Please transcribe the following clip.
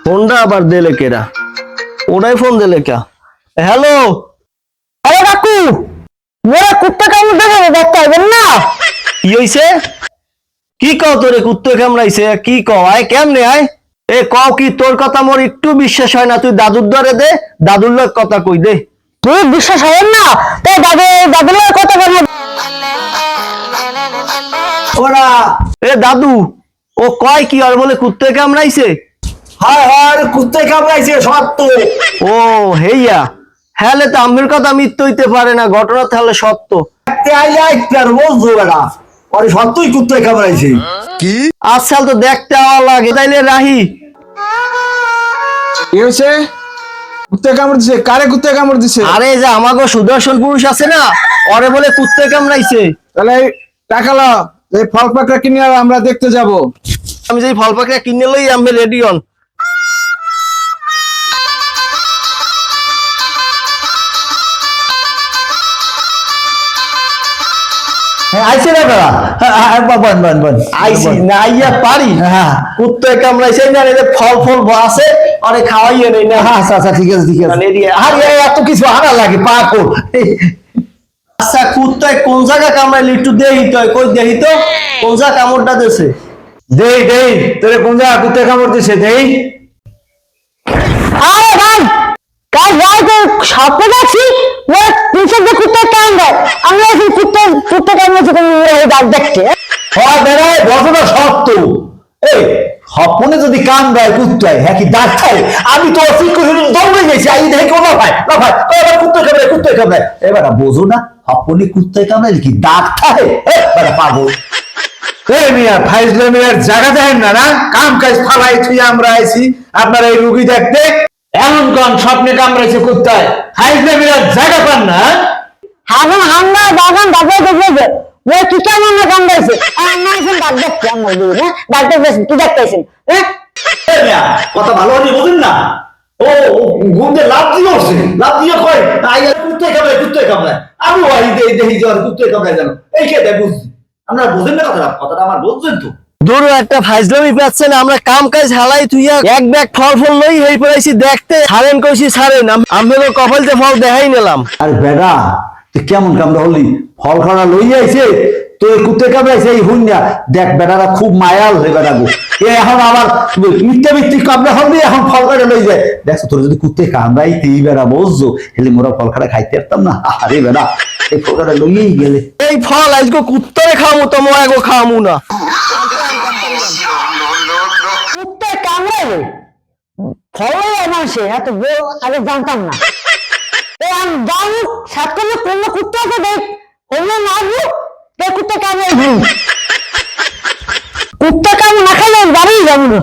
ফোনটা আবার দিলে কেরা? ওরাই ফোন দিলে কে? হ্যালো, আরে কাকু, মোরা কুত্তা কামড় দেবে দেখতে পাবেন না? কি হইছে? কি কও তোরে কুত্তে কামড়াইছে? কি কও? আয় কেমনে আয়? এ কও কি তোর কথা মোর একটু বিশ্বাস হয় না, তুই দাদুর ধরে দে, দাদুর লোক কথা কই দে। তুই বিশ্বাস হয় না? তাই দাদুর কথা বলবো। ওরা এ দাদু, ও কয় কি আর বলে কুত্তে কামড়াইছে? হায় হায় কুত্তে কামড়াইছে সত্য। ও হেইয়া, হ্যালে তো আমের কথা মিথ্যে হইতে পারে না, ঘটনা তাহলে সত্য। বলছো বেটা, পরে সত্যই কুত্তে কামড়াইছে। আজকাল তো দেখতে আওয়া লাগে, তাইলে রাহি। কি হয়েছে? কুত্তে কামড় দিছে? কারে কুত্তে কামড় দিছে? আরে যে আমাগো সুদর্শন পুরুষ আছে না, ওরে বলে কুত্তে কামড়াইছে। তাহলে এই টাকা লাও, এই ফল পাকড়া কিনে আনো, আমরা দেখতে যাব। আমি যে ফল পাকড়া কিনে লই, আমি রেডি হন। আইছে না বেড়া? আইসি না আইয়া পারি? কুত্তে কামড়াইছে না, এই যে ফল ফল আছে আরে খাওয়াইয়ে নেই না। আচ্ছা আচ্ছা ঠিক আছে ঠিক আছে। মানে আরে এত কিছু আনা লাগে পাকো। আচ্ছা কুত্তায় কোন জায়গা কামড়াইলি একটু দেহি তো, কই দেহি তো কোন জায়গা কামড়টা দিছে। দেই দেই, তোরে কোন জায়গা কুত্তে কামড় দিছে দেই? আরে ভাই, কাল রাতে স্বপ্ন দেখছি মোরা পিছন দিয়ে কুত্তা কামড়ে। আমি এখন কুত্তা কামড়েছে ডাক দেখতে। হয় বেড়ায় ঘটনা সত্য। এই স্বপ্নে যদি কান দেয় কুত্তায়, হ্যাঁ কি দাঁত খায়? আমি তো অফিস করে দৌড়ে গেছি, আই দেখি কোনো ভাই না ভাই এবার কুত্তে কামড়ায় কুত্তে কামড়ায়। এবার বোঝো না স্বপ্নে কুত্তে কামড়ায় কি দাঁত খায়? এবার পাগল। এই মিয়া ফাইজলে মিয়ার জায়গা দেখেন না, না কাম কাজ ফালাই থুই আমরা আইছি আপনার এই রুগী দেখতে। এমন কোন স্বপ্নে কামড়াইছে কুত্তায়? ফাইজলে মিয়ার জায়গা পান না? এখন আমরা বাগান ডাক্তার দেখবে ওই কি কেমন কামড়াইছে। আমরা এখন ডাক দেখতে আমরা দিই না, ডাক্তার কি দেখতেছেন? হ্যাঁ এই মিয়া, কথা ভালো হয়নি বোঝেন না? ও ঘুম দিয়ে লাভ দিয়ে উঠছে, লাভ দিয়ে কয় আই আর কুত্তে কামড়ায় কুত্তে কামড়ায়। আমি ওই দেখি যে আর কুত্তে কামড়ায় জানো এই কে দেয় বুঝছি। আপনারা বোঝেন না কথাটা? কথাটা আমার বুঝছেন তো? দূর একটা ফাইজলামি পাচ্ছে না, আমরা কাম কাজ হালাই তুইয়া এক ব্যাগ ফল ফল লই হই পড়াইছি দেখতে, ছাড়েন কইছি ছাড়েন, আমি তো কপালতে ফল দেখাই নিলাম। আর বেড়া তুই কেমন কামড়া হলি? ফল খাওয়া লই আইছে তো কুত্তে কামড়াইছে এই হুন্যা। দেখ বেড়ারা খুব মায়াল হয়ে বেড়াবো। এ এখন আবার মিথ্যা মিথ্যি কামড়া হলি, এখন ফল কাটা লই যায়। দেখছো তোর যদি কুত্তে কামড়াইতেই বেড়া বুঝছো, হেলে মোরা ফল খাটা খাইতে পারতাম না। আরে বেড়া এই ফল কাটা লইয়েই গেলে। এই ফল আজকে কুত্তরে খামু তো ময়াগো খামু না। কুত্তা কামড়াবে ফলে মানুষে এত আগে জানতাম না। আমি জানি সাত করলে কোন কুত্তা আছে দেখ হলে মারবো কুত্তা কামড়াবে। কুত্তা কামড় না খাইলে বাড়ি যাবো।